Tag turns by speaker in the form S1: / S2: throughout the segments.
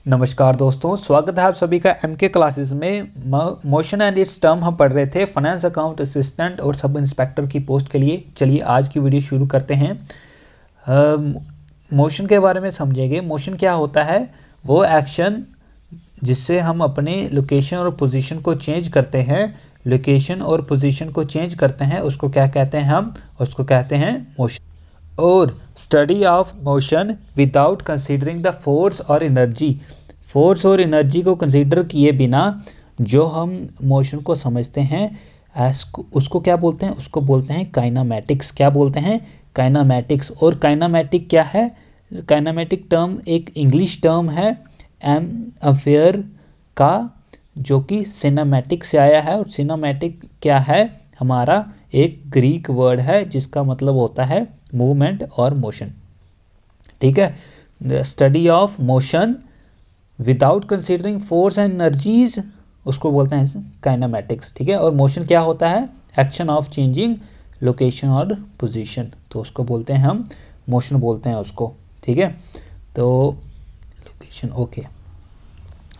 S1: नमस्कार दोस्तों, स्वागत है आप सभी का एमके क्लासेस में। मोशन एंड इट्स टर्म हम पढ़ रहे थे फाइनेंस अकाउंट असिस्टेंट और सब इंस्पेक्टर की पोस्ट के लिए। चलिए आज की वीडियो शुरू करते हैं। मोशन के बारे में समझेंगे। मोशन क्या होता है? वो एक्शन जिससे हम अपने लोकेशन और पोजीशन को चेंज करते हैं। लोकेशन और पोजीशन को चेंज करते हैं उसको क्या कहते हैं? हम उसको कहते हैं मोशन। और study of motion without considering the force और एनर्जी। फोर्स और एनर्जी को कंसीडर किए बिना जो हम मोशन को समझते हैं उसको क्या बोलते हैं? उसको बोलते हैं काइनामेटिक्स। क्या बोलते हैं? काइनामेटिक्स। और काइनामेटिक क्या है? काइनामेटिक टर्म एक इंग्लिश टर्म है एम अफेयर का, जो कि सिनेमैटिक से आया है। और सिनेमैटिक क्या है? हमारा एक ग्रीक वर्ड है जिसका मतलब होता है मूवमेंट और मोशन। ठीक है। The study of motion without considering force and energies उसको बोलते हैं काइनेमैटिक्स। ठीक है। और मोशन क्या होता है? एक्शन ऑफ चेंजिंग लोकेशन और पोजीशन, तो उसको बोलते हैं हम मोशन बोलते हैं उसको। ठीक है। तो लोकेशन ओके।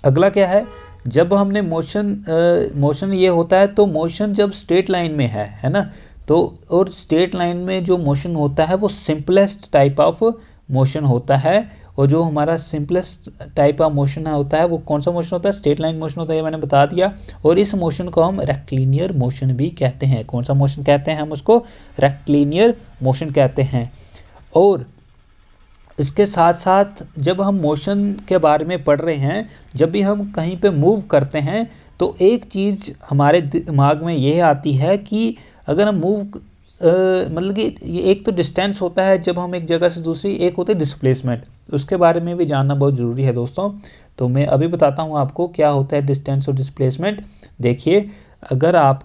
S1: अगला क्या है? जब हमने मोशन ये होता है तो मोशन जब स्ट्रेट लाइन में है ना, तो और स्ट्रेट लाइन में जो मोशन होता है वो सिंपलेस्ट टाइप ऑफ मोशन होता है। और जो हमारा सिंपलेस्ट टाइप ऑफ मोशन होता है वो कौन सा मोशन होता है? स्ट्रेट लाइन मोशन होता है, ये मैंने बता दिया। और इस मोशन को हम रेक्टिलिनियर मोशन भी कहते हैं। कौन सा मोशन कहते हैं? हम उसको रेक्टिलिनियर मोशन कहते हैं। और इसके साथ साथ जब हम मोशन के बारे में पढ़ रहे हैं, जब भी हम कहीं पे मूव करते हैं तो एक चीज़ हमारे दिमाग में यह आती है कि अगर हम मूव मतलब कि ये एक तो डिस्टेंस होता है जब हम एक जगह से दूसरी, एक होता है डिस्प्लेसमेंट। उसके बारे में भी जानना बहुत ज़रूरी है दोस्तों। तो मैं अभी बताता हूँ आपको क्या होता है डिस्टेंस और डिस्प्लेसमेंट। देखिए, अगर आप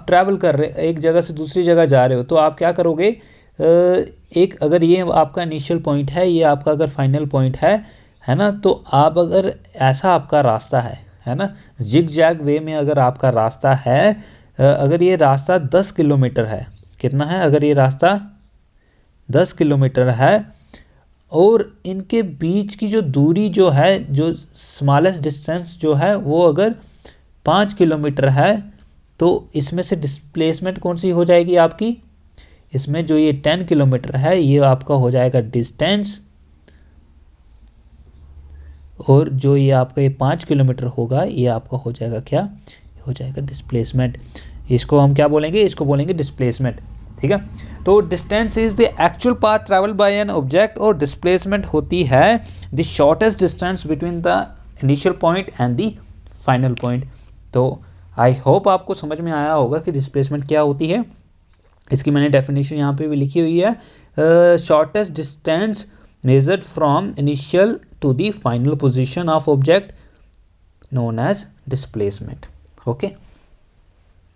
S1: ट्रैवल कर रहे, एक जगह से दूसरी जगह जा रहे हो, तो आप क्या करोगे? एक अगर ये आपका इनिशियल पॉइंट है, ये आपका अगर फाइनल पॉइंट है ना, तो आप अगर ऐसा आपका रास्ता है ना, जिग जैग वे में अगर आपका रास्ता है, अगर ये रास्ता 10 किलोमीटर है, कितना है? अगर ये रास्ता 10 किलोमीटर है और इनके बीच की जो दूरी जो है, जो स्मॉलेस्ट डिस्टेंस जो है वो अगर 5 किलोमीटर है, तो इसमें से डिस्प्लेसमेंट कौन सी हो जाएगी आपकी? इसमें जो ये 10 किलोमीटर है ये आपका हो जाएगा डिस्टेंस, और जो ये आपका ये 5 किलोमीटर होगा ये आपका हो जाएगा क्या? हो जाएगा डिस्प्लेसमेंट। इसको हम क्या बोलेंगे? इसको बोलेंगे डिस्प्लेसमेंट। ठीक है। तो distance is the actual path travel by an object, और डिस्प्लेसमेंट होती है the shortest distance between the initial point and the final point. तो आई होप आपको समझ में आया होगा कि डिस्प्लेसमेंट क्या होती है। इसकी मैंने डेफिनेशन यहाँ पे भी लिखी हुई है। Shortest distance measured from initial to the final position of object known as displacement. Okay,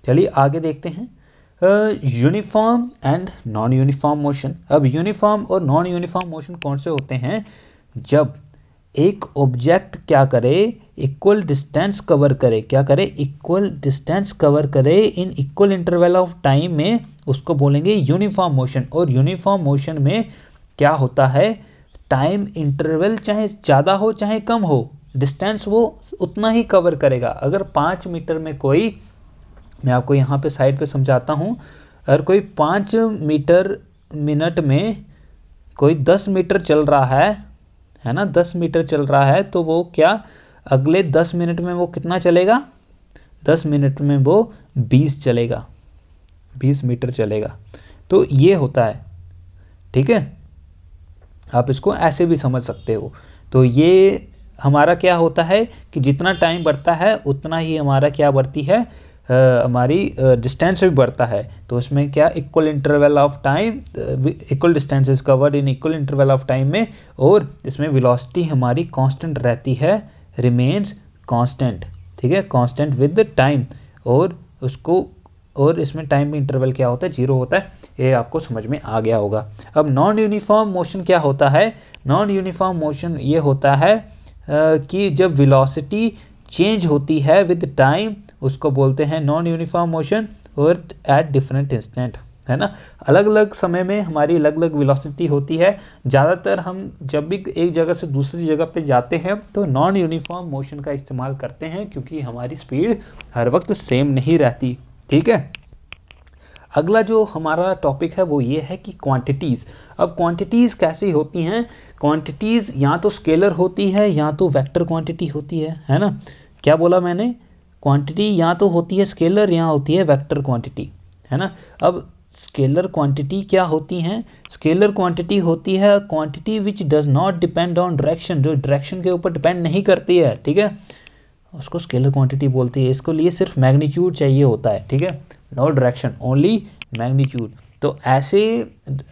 S1: चलिए आगे देखते हैं। Uniform and non uniform motion. अब यूनिफॉर्म और नॉन यूनिफॉर्म मोशन कौन से होते हैं? जब एक ऑब्जेक्ट क्या करे? इक्वल डिस्टेंस कवर करे। क्या करे? इक्वल डिस्टेंस कवर करे in equal interval of time में, उसको बोलेंगे यूनिफॉर्म मोशन। और यूनिफॉर्म मोशन में क्या होता है? टाइम इंटरवल चाहे ज़्यादा हो चाहे कम हो, डिस्टेंस वो उतना ही कवर करेगा। अगर 5 मीटर में कोई, मैं आपको यहाँ पे साइड पे समझाता हूँ, अगर कोई 5 मीटर मिनट में कोई 10 मीटर चल रहा है ना, 10 मीटर चल रहा है, तो वो क्या अगले 10 मिनट में वो कितना चलेगा? 10 मिनट में वो 20 चलेगा, 20 मीटर चलेगा। तो ये होता है। ठीक है, आप इसको ऐसे भी समझ सकते हो। तो ये हमारा क्या होता है कि जितना टाइम बढ़ता है उतना ही हमारा क्या बढ़ती है? हमारी डिस्टेंस भी बढ़ता है। तो इसमें क्या? Equal interval of time, equal distance is covered in equal interval of time में। और इसमें वेलोसिटी हमारी कांस्टेंट रहती है, रिमेन्स कांस्टेंट। ठीक है, कांस्टेंट विद द टाइम। और इसमें टाइम इंटरवल क्या होता है? 0 होता है। ये आपको समझ में आ गया होगा। अब नॉन यूनिफॉर्म मोशन क्या होता है? नॉन यूनिफॉर्म मोशन ये होता है कि जब वेलोसिटी चेंज होती है विद टाइम, उसको बोलते हैं नॉन यूनिफॉर्म मोशन, और एट डिफरेंट इंस्टेंट। है ना। अलग अलग समय में हमारी अलग अलग वेलोसिटी होती है। ज़्यादातर हम जब भी एक जगह से दूसरी जगह पे जाते हैं तो नॉन यूनिफॉर्म मोशन का इस्तेमाल करते हैं, क्योंकि हमारी स्पीड हर वक्त सेम नहीं रहती। ठीक है, अगला जो हमारा टॉपिक है वो ये है कि क्वांटिटीज़। अब क्वांटिटीज़ कैसी होती हैं? क्वांटिटीज़ या तो स्केलर होती है या तो वेक्टर क्वांटिटी होती है ना। क्या बोला मैंने? क्वांटिटी या तो होती है स्केलर या होती है वेक्टर क्वांटिटी, है ना। अब स्केलर क्वांटिटी क्या होती हैं? स्केलर क्वांटिटी होती है quantity which does not depend on direction, जो डायरेक्शन के ऊपर डिपेंड नहीं करती है। ठीक है, उसको स्केलर क्वांटिटी बोलती है। इसको लिए सिर्फ मैग्नीट्यूड चाहिए होता है। ठीक है, नो डायरेक्शन, ओनली मैग्नीट्यूड। तो ऐसे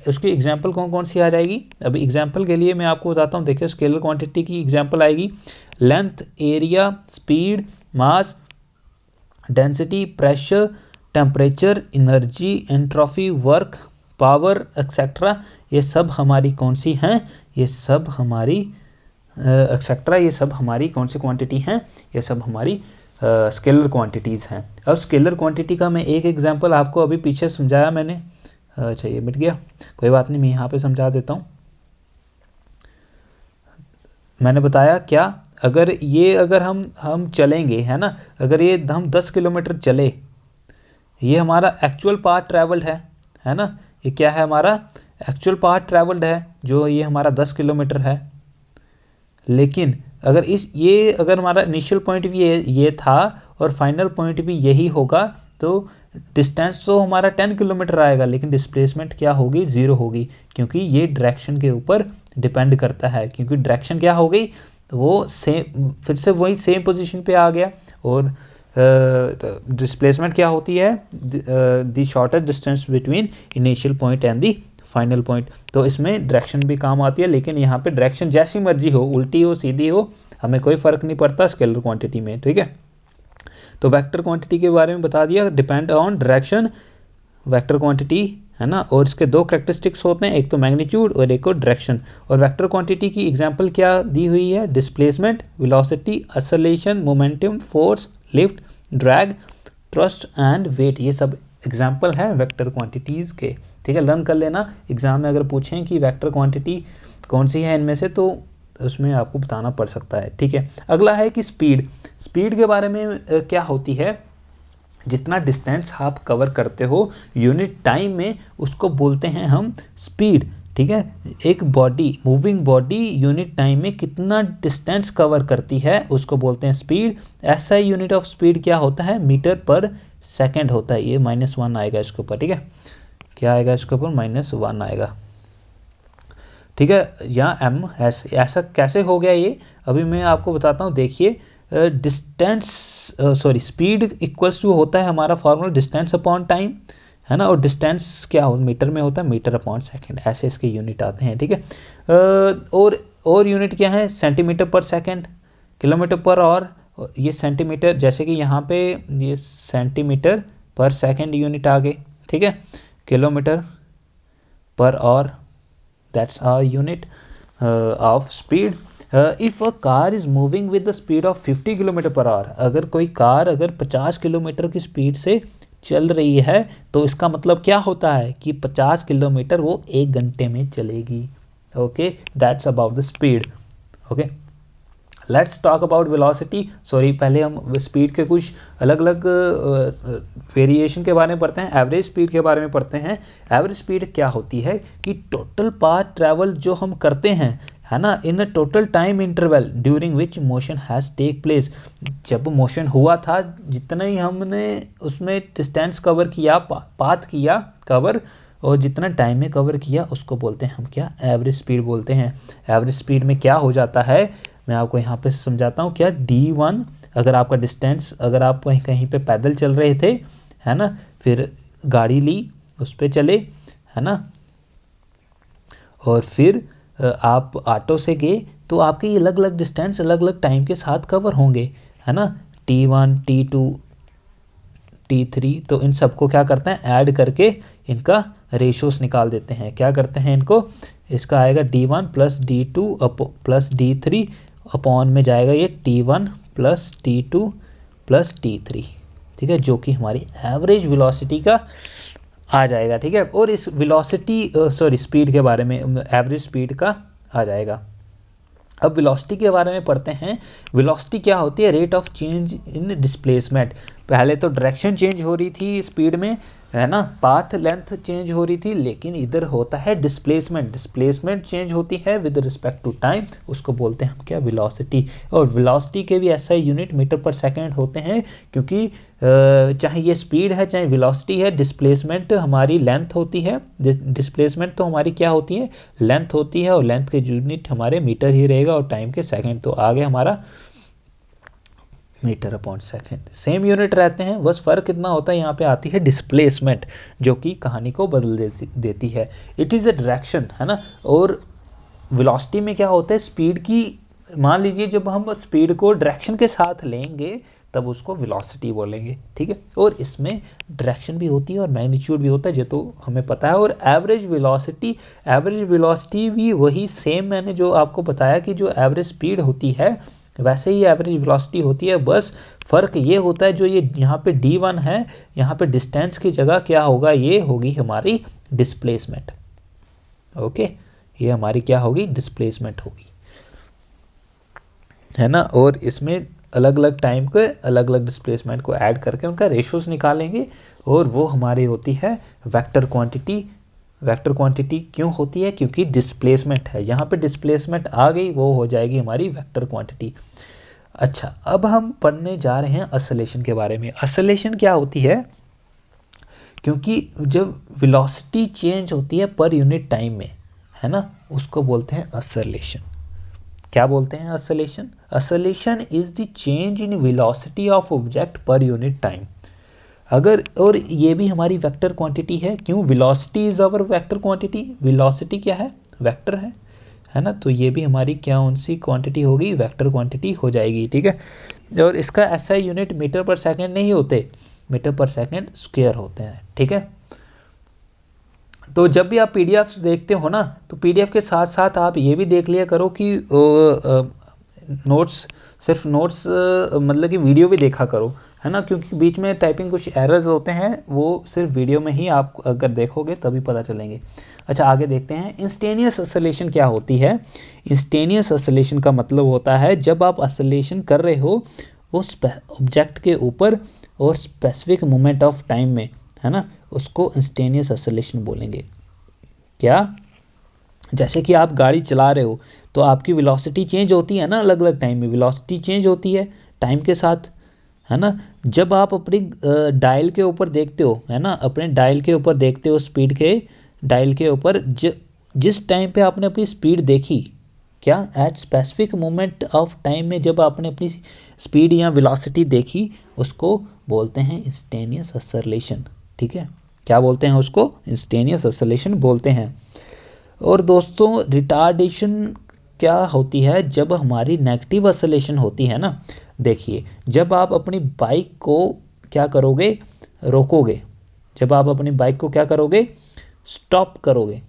S1: उसकी एग्जांपल कौन कौन सी आ जाएगी? अभी एग्जांपल के लिए मैं आपको बताता हूँ। देखिए, स्केलर क्वांटिटी की एग्जांपल आएगी length, area, speed, mass, density, pressure, temperature, energy, entropy, work, power, etcetera. ये सब हमारी कौन सी हैं? ये सब हमारी एक्सेट्रा, ये सब हमारी कौन सी क्वांटिटी हैं? ये सब हमारी स्केलर क्वांटिटीज़ हैं। अब स्केलर क्वांटिटी का मैं एक एग्जांपल आपको अभी पीछे समझाया मैंने। अच्छा, ये मिट गया, कोई बात नहीं, मैं यहाँ पे समझा देता हूँ। मैंने बताया क्या, अगर हम चलेंगे, है ना, अगर ये हम 10 किलोमीटर चले, ये हमारा एक्चुअल पाथ ट्रैवल्ड है ना। ये क्या है? हमारा एक्चुअल पाथ ट्रैवल्ड है, जो ये हमारा 10 किलोमीटर है। लेकिन अगर हमारा इनिशियल पॉइंट भी ये था और फाइनल पॉइंट भी यही होगा, तो डिस्टेंस तो हमारा 10 किलोमीटर आएगा, लेकिन डिस्प्लेसमेंट क्या होगी? 0 होगी, क्योंकि ये डायरेक्शन के ऊपर डिपेंड करता है। क्योंकि डायरेक्शन क्या हो गई? वो सेम, फिर से वही सेम पोजीशन पे आ गया। और डिस्प्लेसमेंट क्या होती है? The shortest distance between initial point and the final point. तो इसमें डायरेक्शन भी काम आती है, लेकिन यहाँ पे डायरेक्शन जैसी मर्जी हो, उल्टी हो, सीधी हो, हमें कोई फ़र्क नहीं पड़ता स्केलर क्वांटिटी में। ठीक है, तो वेक्टर क्वांटिटी के बारे में बता दिया, depend on direction, vector quantity, है ना। और इसके दो कैरेक्टरिस्टिक्स होते हैं, एक तो मैग्नीट्यूड और एक और डायरेक्शन। और वेक्टर क्वांटिटी की एग्जांपल क्या दी हुई है? Displacement, velocity, acceleration, momentum, force, lift, drag, thrust and weight. ये सब एग्जाम्पल है वेक्टर क्वांटिटीज़ के। ठीक है, लर्न कर लेना। एग्जाम में अगर पूछें कि वेक्टर क्वांटिटी कौन सी है इनमें से, तो उसमें आपको बताना पड़ सकता है। ठीक है, अगला है कि स्पीड। स्पीड के बारे में क्या होती है? जितना डिस्टेंस आप कवर करते हो यूनिट टाइम में, उसको बोलते हैं हम स्पीड। ठीक है, एक body, moving body unit time में कितना डिस्टेंस कवर करती है उसको बोलते हैं स्पीड। ऐसा ही यूनिट ऑफ स्पीड क्या होता है? मीटर पर सेकंड होता है। ये -1 आएगा इसके ऊपर। ठीक है, क्या आएगा इसके ऊपर? -1 आएगा। ठीक है, या m, ऐसा कैसे हो गया ये, अभी मैं आपको बताता हूँ। देखिए, स्पीड इक्वल्स टू होता है हमारा फॉर्मूला डिस्टेंस अपॉन टाइम, है ना। और डिस्टेंस क्या हो, मीटर में होता है, मीटर अपॉन सेकंड, ऐसे इसके यूनिट आते हैं। ठीक है, और यूनिट क्या है? सेंटीमीटर पर सेकंड, किलोमीटर पर आवर। ये सेंटीमीटर, जैसे कि यहाँ पे ये सेंटीमीटर पर सेकंड यूनिट आ गए। ठीक है, kilometre per hour, that's our unit of speed. If a car is moving with the speed of 50 kilometre per hour, अगर कोई कार 50 किलोमीटर की स्पीड से चल रही है, तो इसका मतलब क्या होता है कि 50 किलोमीटर वो 1 घंटे में चलेगी। Okay, that's about the speed. Okay, let's talk about velocity. Sorry, पहले हम स्पीड के कुछ अलग अलग वेरिएशन के बारे में पढ़ते हैं। एवरेज स्पीड के बारे में पढ़ते हैं। एवरेज स्पीड क्या होती है कि टोटल पाथ ट्रैवल जो हम करते हैं, है ना, in a total time interval during which motion has take place. जब मोशन हुआ था, जितना ही हमने उसमें डिस्टेंस कवर किया, पाथ किया कवर, और जितना टाइम में कवर किया, उसको बोलते हैं हम क्या? एवरेज स्पीड बोलते हैं। एवरेज स्पीड में क्या हो जाता है, मैं आपको यहाँ पे समझाता हूँ। क्या d1, अगर आपका डिस्टेंस, अगर आप कहीं पे पैदल चल रहे थे, है ना, फिर गाड़ी ली, उस पर चले, है ना, और फिर आप ऑटो से गए, तो आपके ये अलग अलग डिस्टेंस अलग अलग टाइम के साथ कवर होंगे, है ना। t1, t2, t3, तो इन सबको क्या करते हैं? ऐड करके इनका रेशोस निकाल देते हैं। क्या करते हैं इनको? इसका आएगा d1 plus d2 plus d3 upon में जाएगा ये t1 plus t2 plus t3। ठीक है, जो कि हमारी एवरेज वेलोसिटी का आ जाएगा, ठीक है। और इस वेलोसिटी स्पीड के बारे में, एवरेज स्पीड का आ जाएगा। अब वेलोसिटी के बारे में पढ़ते हैं। वेलोसिटी क्या होती है? Rate of change in displacement. पहले तो डायरेक्शन चेंज हो रही थी स्पीड में, है ना, पाथ लेंथ चेंज हो रही थी, लेकिन इधर होता है डिस्प्लेसमेंट। डिस्प्लेसमेंट चेंज होती है विद रिस्पेक्ट टू टाइम, उसको बोलते हैं हम क्या? वेलोसिटी। और वेलोसिटी के भी ऐसा यूनिट मीटर पर सेकंड होते हैं, क्योंकि चाहे ये स्पीड है चाहे वेलोसिटी है, डिस्प्लेसमेंट हमारी लेंथ होती है। डिस्प्लेसमेंट तो हमारी क्या होती है? लेंथ होती है, और लेंथ के यूनिट हमारे मीटर ही रहेगा, और टाइम के सेकंड। तो आगे हमारा metre upon second same unit रहते हैं, बस फ़र्क कितना होता है, यहाँ पे आती है डिस्प्लेसमेंट, जो कि कहानी को बदल देती है। इट इज़ अ डायरेक्शन, है ना। और वेलोसिटी में क्या होता है? स्पीड की, मान लीजिए जब हम स्पीड को डायरेक्शन के साथ लेंगे तब उसको वेलोसिटी बोलेंगे, ठीक है। और इसमें डायरेक्शन भी होती है और मैग्नीट्यूड भी होता है, जो तो हमें पता है। और एवरेज वेलोसिटी भी वही सेम, मैंने जो आपको बताया कि जो एवरेज स्पीड होती है वैसे ही एवरेज वेलोसिटी होती है। बस फ़र्क ये होता है, जो ये यहाँ पे d1 है, यहाँ पे डिस्टेंस की जगह क्या होगा? ये होगी हमारी डिस्प्लेसमेंट। ओके, ये हमारी क्या होगी? डिस्प्लेसमेंट होगी, है ना। और इसमें अलग अलग टाइम के अलग अलग डिस्प्लेसमेंट को ऐड करके उनका रेशोज निकालेंगे, और वो हमारी होती है वेक्टर क्वांटिटी। वेक्टर क्वांटिटी क्यों होती है? क्योंकि डिस्प्लेसमेंट है, यहाँ पे डिस्प्लेसमेंट आ गई, वो हो जाएगी हमारी वेक्टर क्वांटिटी। अच्छा, अब हम पढ़ने जा रहे हैं असलेशन के बारे में। असलेशन क्या होती है? क्योंकि जब वेलोसिटी चेंज होती है पर यूनिट टाइम में, है ना, उसको बोलते हैं असलेशन। क्या बोलते हैं? Acceleration. Acceleration is the change in velocity of object per unit time. अगर, और ये भी हमारी वेक्टर क्वांटिटी है। क्यों? Velocity is our vector quantity. Velocity क्या है? वेक्टर है ना। तो ये भी हमारी क्या सी क्वांटिटी होगी? वेक्टर क्वांटिटी हो जाएगी, ठीक है। और इसका ऐसा यूनिट मीटर पर सेकंड नहीं होते, मीटर पर सेकंड स्क्वायर होते हैं, ठीक है। तो जब भी आप पीडीएफ देखते हो ना, तो पीडीएफ के साथ साथ आप ये भी देख लिया करो कि नोट्स, सिर्फ नोट्स मतलब कि वीडियो भी देखा करो, है ना, क्योंकि बीच में टाइपिंग कुछ एरर्स होते हैं, वो सिर्फ वीडियो में ही आप अगर देखोगे तभी पता चलेंगे। अच्छा, आगे देखते हैं। इंस्टेनियस असलेशन क्या होती है? इंस्टेनियस असलेशन का मतलब होता है जब आप असलेशन कर रहे हो उस ऑब्जेक्ट के ऊपर और स्पेसिफिक मोमेंट ऑफ टाइम में, है ना, उसको इंस्टेनियस असलेशन बोलेंगे। क्या? जैसे कि आप गाड़ी चला रहे हो तो आपकी वेलोसिटी चेंज होती है ना, अलग अलग टाइम में वेलोसिटी चेंज होती है टाइम के साथ, है ना। जब आप अपनी डायल के ऊपर देखते हो, है ना, अपने डायल के ऊपर देखते हो, स्पीड के डायल के ऊपर, जिस टाइम पे आपने अपनी स्पीड देखी, क्या? At specific moment of time में जब आपने अपनी स्पीड या वेलोसिटी देखी, उसको बोलते हैं इंस्टेनियस असलेशन, ठीक है। क्या बोलते हैं उसको? इंस्टेनियस असलेशन बोलते हैं। और दोस्तों, रिटार्डेशन क्या होती है? जब हमारी नेगेटिव असलेशन होती है ना, देखिए, जब आप अपनी बाइक को क्या करोगे? रोकोगे। जब आप अपनी बाइक को क्या करोगे? स्टॉप करोगे,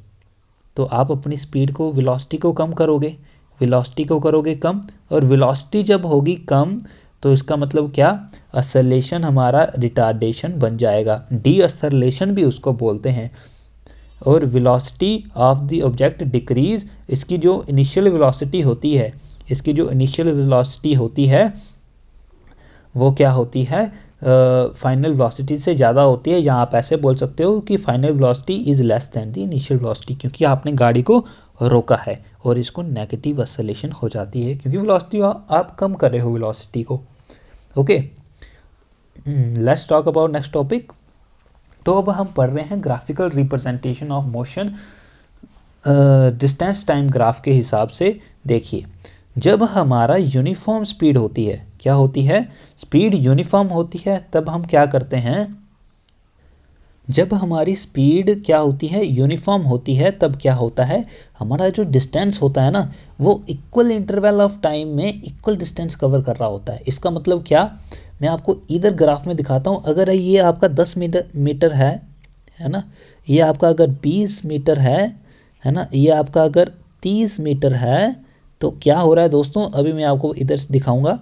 S1: तो आप अपनी स्पीड को, वेलोसिटी को कम करोगे, वेलोसिटी को करोगे कम, और वेलोसिटी जब होगी कम तो इसका मतलब क्या? असलेशन हमारा रिटार्डेशन बन जाएगा। डी असलेशन भी उसको बोलते हैं। और velocity of the object decrease, इसकी जो इनिशियल वेलोसिटी होती है, इसकी जो इनिशियल वेलोसिटी होती है वो क्या होती है? फाइनल वेलोसिटी से ज़्यादा होती है, या आप ऐसे बोल सकते हो कि final velocity is less than the initial velocity, क्योंकि आपने गाड़ी को रोका है, और इसको नेगेटिव असलेशन हो जाती है, क्योंकि वेलोसिटी आप कम कर रहे हो वेलोसिटी को। Okay, let's talk about next topic. तो अब हम पढ़ रहे हैं graphical representation of motion distance time graph के हिसाब से। देखिए, जब हमारा यूनिफॉर्म स्पीड होती है, क्या होती है? स्पीड यूनिफॉर्म होती है, तब हम क्या करते हैं? जब हमारी स्पीड क्या होती है? यूनिफॉर्म होती है, तब क्या होता है? हमारा जो डिस्टेंस होता है ना, वो इक्वल इंटरवल ऑफ टाइम में इक्वल डिस्टेंस कवर कर रहा होता है। इसका मतलब क्या? मैं आपको इधर ग्राफ में दिखाता हूँ। अगर ये आपका 10 मीटर है ना, ये आपका अगर 20 मीटर है ना, ये आपका अगर 30 मीटर है, तो क्या हो रहा है दोस्तों? अभी मैं आपको इधर से दिखाऊंगा।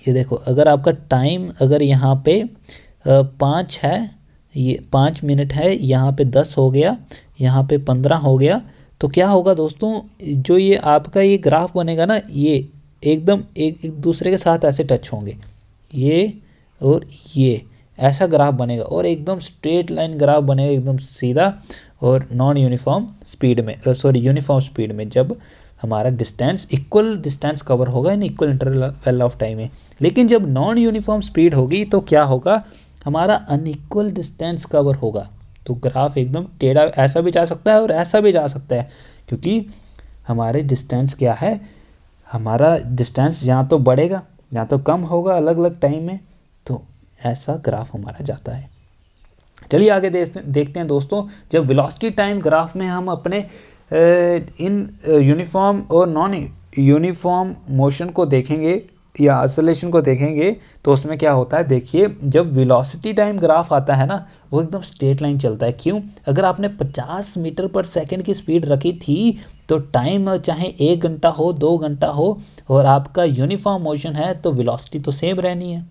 S1: ये देखो, अगर आपका टाइम अगर यहाँ पे 5 है, ये 5 मिनट है, यहाँ पे 10 हो गया, यहाँ पे 15 हो गया। तो क्या होगा दोस्तों, जो ये आपका ये ग्राफ बनेगा ना, ये एकदम एक दूसरे के साथ ऐसे टच होंगे, ये और ये ऐसा ग्राफ बनेगा और एकदम स्ट्रेट लाइन ग्राफ बनेगा, एकदम सीधा और नॉन यूनिफॉर्म स्पीड में, यूनिफॉर्म स्पीड में, जब हमारा डिस्टेंस इक्वल डिस्टेंस कवर होगा in equal interval of time में। लेकिन जब नॉन यूनिफॉर्म स्पीड होगी तो क्या होगा, हमारा अनइक्वल डिस्टेंस कवर होगा। तो ग्राफ एकदम टेढ़ा ऐसा भी जा सकता है और ऐसा भी जा सकता है, क्योंकि हमारे डिस्टेंस क्या है, हमारा डिस्टेंस यहाँ तो बढ़ेगा यहाँ तो कम होगा अलग अलग टाइम में, तो ऐसा ग्राफ हमारा जाता है। चलिए आगे देखते हैं दोस्तों, जब वेलोसिटी टाइम ग्राफ में हम अपने इन यूनिफॉर्म और नॉन यूनिफॉर्म मोशन को देखेंगे या एक्सेलरेशन को देखेंगे, तो उसमें क्या होता है, देखिए जब वेलोसिटी टाइम ग्राफ आता है ना, वो एकदम स्ट्रेट लाइन चलता है। क्यों? अगर आपने 50 मीटर पर सेकंड की स्पीड रखी थी, तो टाइम चाहे 1 घंटा हो 2 घंटा हो और आपका यूनिफॉर्म मोशन है, तो वेलोसिटी तो सेम रहनी है,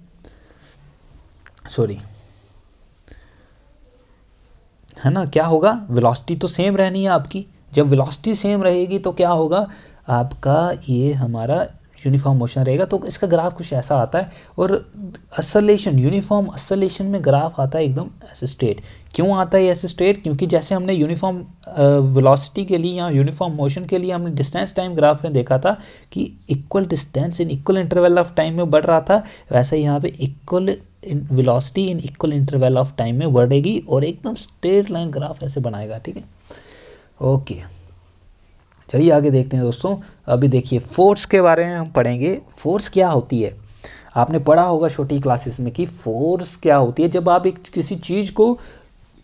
S1: है ना। क्या होगा, वेलोसिटी तो सेम रहनी है आपकी। जब वेलोसिटी सेम रहेगी तो क्या होगा, आपका ये हमारा यूनिफॉर्म मोशन रहेगा। तो इसका ग्राफ कुछ ऐसा आता है। और एक्सेलरेशन, यूनिफॉर्म एक्सेलरेशन में ग्राफ आता है एकदम ऐसे स्ट्रेट। क्यों आता है ऐसे स्ट्रेट? क्योंकि जैसे हमने यूनिफॉर्म वेलोसिटी के लिए या यूनिफॉर्म मोशन के लिए हमने डिस्टेंस टाइम ग्राफ में देखा था कि equal distance in equal interval of time में बढ़ रहा था, वैसे यहाँ पे equal velocity in equal interval of time में बढ़ेगी और एकदम स्ट्रेट लाइन ग्राफ ऐसे बनाएगा। ठीक है, ओके, चलिए आगे देखते हैं दोस्तों। अभी देखिए फोर्स के बारे में हम पढ़ेंगे। फोर्स क्या होती है, आपने पढ़ा होगा छोटी क्लासेस में कि फोर्स क्या होती है। जब आप एक किसी चीज़ को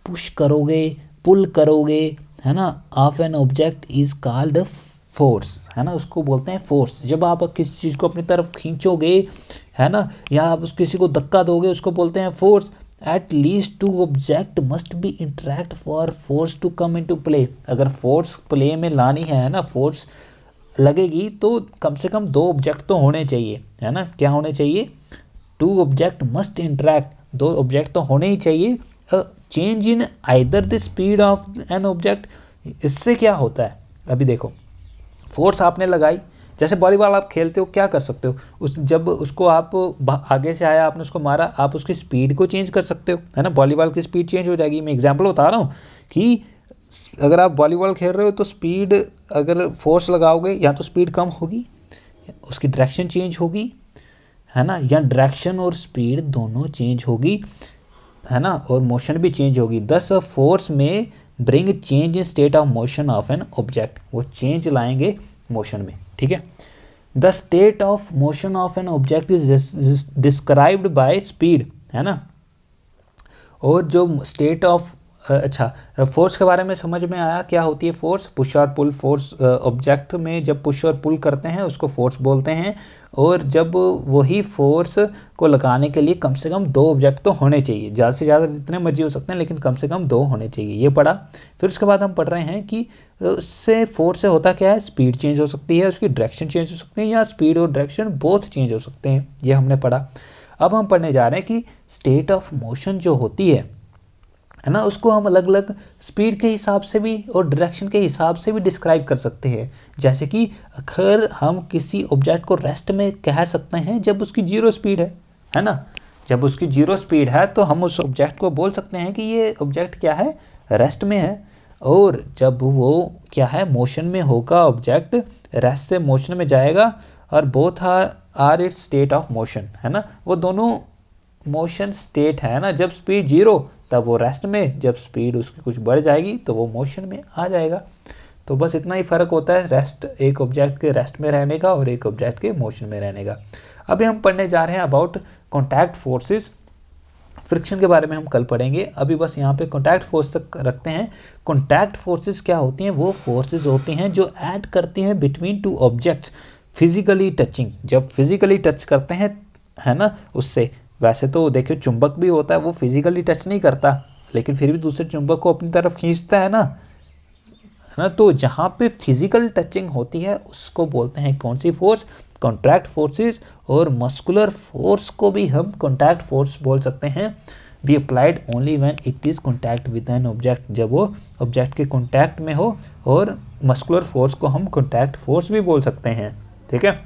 S1: पुश करोगे, पुल करोगे, है ना, of an object is called force, है ना, उसको बोलते हैं फोर्स। जब आप किसी चीज़ को अपनी तरफ खींचोगे, है ना, या आप किसी को धक्का दोगे, उसको बोलते हैं force. At least 2 object must be interact for force to come into play. अगर फोर्स प्ले में लानी है ना, फोर्स लगेगी, तो कम से कम 2 ऑब्जेक्ट तो होने चाहिए, है ना। क्या होने चाहिए? 2 ऑब्जेक्ट मस्ट इंटरेक्ट, 2 ऑब्जेक्ट तो होने ही चाहिए। Change in either the speed of an object, इससे क्या होता है, अभी देखो, फोर्स आपने लगाई, जैसे वॉलीबॉल आप खेलते हो, क्या कर सकते हो, जब उसको आप आगे से आया, आपने उसको मारा, आप उसकी स्पीड को चेंज कर सकते हो, है ना, वॉलीबॉल की स्पीड चेंज हो जाएगी। मैं एग्जांपल बता रहा हूँ कि अगर आप वॉलीबॉल खेल रहे हो तो स्पीड, अगर फोर्स लगाओगे, या तो स्पीड कम होगी, उसकी डायरेक्शन चेंज होगी, है ना, या डायरेक्शन और स्पीड दोनों चेंज होगी, है ना, और मोशन भी चेंज होगी। दस फोर्स में bring change in state of motion of an object, वो चेंज लाएंगे मोशन में। ठीक है, the state of motion of an object is described by speed, है ना। और जो स्टेट ऑफ, अच्छा, फोर्स के बारे में समझ में आया, क्या होती है फोर्स? पुश और पुल फोर्स। ऑब्जेक्ट में जब पुश और पुल करते हैं उसको फोर्स बोलते हैं। और जब वही फोर्स को लगाने के लिए कम से कम 2 ऑब्जेक्ट तो होने चाहिए, ज़्यादा से ज़्यादा जितने मर्जी हो सकते हैं, लेकिन कम से कम 2 होने चाहिए, ये पढ़ा। फिर उसके बाद हम पढ़ रहे हैं कि उससे फोर्स से होता क्या है, स्पीड चेंज हो सकती है, उसकी डायरेक्शन चेंज हो सकती है, या स्पीड और डायरेक्शन बोथ चेंज हो सकते हैं, ये हमने पढ़ा। अब हम पढ़ने जा रहे हैं कि स्टेट ऑफ मोशन जो होती है ना, उसको हम अलग अलग स्पीड के हिसाब से भी और डायरेक्शन के हिसाब से भी डिस्क्राइब कर सकते हैं। जैसे कि अगर हम किसी ऑब्जेक्ट को रेस्ट में कह सकते हैं जब उसकी 0 स्पीड है ना, जब उसकी 0 स्पीड है तो हम उस ऑब्जेक्ट को बोल सकते हैं कि ये ऑब्जेक्ट क्या है, रेस्ट में है। और जब वो क्या है, मोशन में होगा ऑब्जेक्ट, रेस्ट से मोशन में जाएगा, और both are its state of motion, है ना, वो दोनों मोशन स्टेट है ना। जब स्पीड 0 तब वो रेस्ट में, जब स्पीड उसकी कुछ बढ़ जाएगी तो वो मोशन में आ जाएगा। तो बस इतना ही फ़र्क होता है रेस्ट, एक ऑब्जेक्ट के रेस्ट में रहने का और एक ऑब्जेक्ट के मोशन में रहने का। अभी हम पढ़ने जा रहे हैं अबाउट कॉन्टैक्ट फोर्सेस। फ्रिक्शन के बारे में हम कल पढ़ेंगे, अभी बस यहाँ पे कॉन्टैक्ट फोर्स तक रखते हैं। कॉन्टैक्ट फोर्सेस क्या होती हैं? वो फोर्सेस होती हैं जो ऐड करती हैं बिटवीन 2 ऑब्जेक्ट्स फिजिकली टचिंग। जब फिजिकली टच करते हैं, है ना, उससे, वैसे तो देखिए चुंबक भी होता है, वो फिजिकली टच नहीं करता, लेकिन फिर भी दूसरे चुंबक को अपनी तरफ खींचता है ना। तो जहाँ पे फिजिकल टचिंग होती है उसको बोलते हैं कौन सी फोर्स? Contact forces. और मस्कुलर फोर्स को भी हम कॉन्टैक्ट फोर्स बोल सकते हैं। Be applied only when it is contact with an object, जब वो ऑब्जेक्ट के कॉन्टैक्ट में हो, और मस्कुलर फोर्स को हम कॉन्टैक्ट फोर्स भी बोल सकते हैं, ठीक है।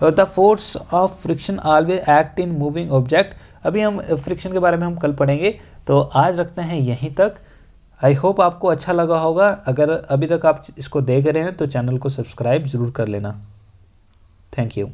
S1: The force of friction always act in moving object. अभी हम फ्रिक्शन के बारे में हम कल पढ़ेंगे, तो आज रखते हैं यहीं तक। आई होप आपको अच्छा लगा होगा। अगर अभी तक आप इसको देख रहे हैं तो चैनल को सब्सक्राइब ज़रूर कर लेना। Thank you.